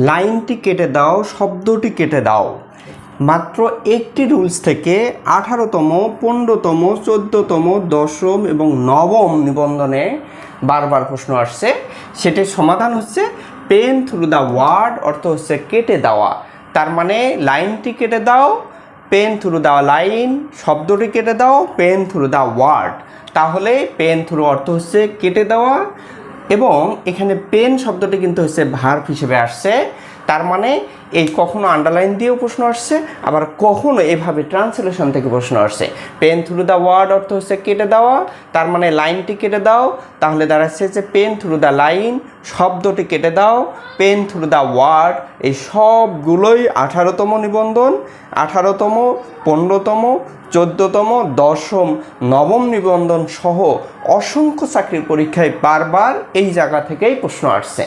লাইনটি কেটে দাও, শব্দটি কেটে দাও। মাত্র একটি রুলস থেকে 18তম, 15তম, 14তম, 10ম এবং 9ম নিবন্ধনে বারবার প্রশ্ন আসছে। সেটির সমাধান হচ্ছে পেন থ্রু দ্য ওয়ার্ড, অর্থ হচ্ছে কেটে দেওয়া। তার মানে লাইনটি কেটে দাও, পেন থ্রু দ্য লাইন, শব্দটি কেটে দাও, পেন থ্রু দ্য ওয়ার্ড। তাহলে পেন থ্রু অর্থ হচ্ছে কেটে দেওয়া, এবং এখানে পেন শব্দটি কিন্তু হচ্ছে ভার্ব হিসেবে আসছে। তার মানে এই কখনো আন্ডারলাইন দিয়েও প্রশ্ন আসছে, আবার কখনো এভাবে ট্রান্সলেশন থেকে প্রশ্ন আসছে। পেন থ্রু দ্য ওয়ার্ড অর্থ হচ্ছে কেটে দেওয়া, তার মানে লাইনটি কেটে দাও, তাহলে দাঁড়াচ্ছে যে পেন থ্রু দ্য লাইন, শব্দটি কেটে দাও, পেন থ্রু দ্য ওয়ার্ড। এই সবগুলোই 18তম নিবন্ধন, 18তম, 15তম, 14তম, 10ম, 9ম নিবন্ধন সহ অসংখ্য চাকরির পরীক্ষায় বারবার এই জায়গা থেকেই প্রশ্ন আসছে।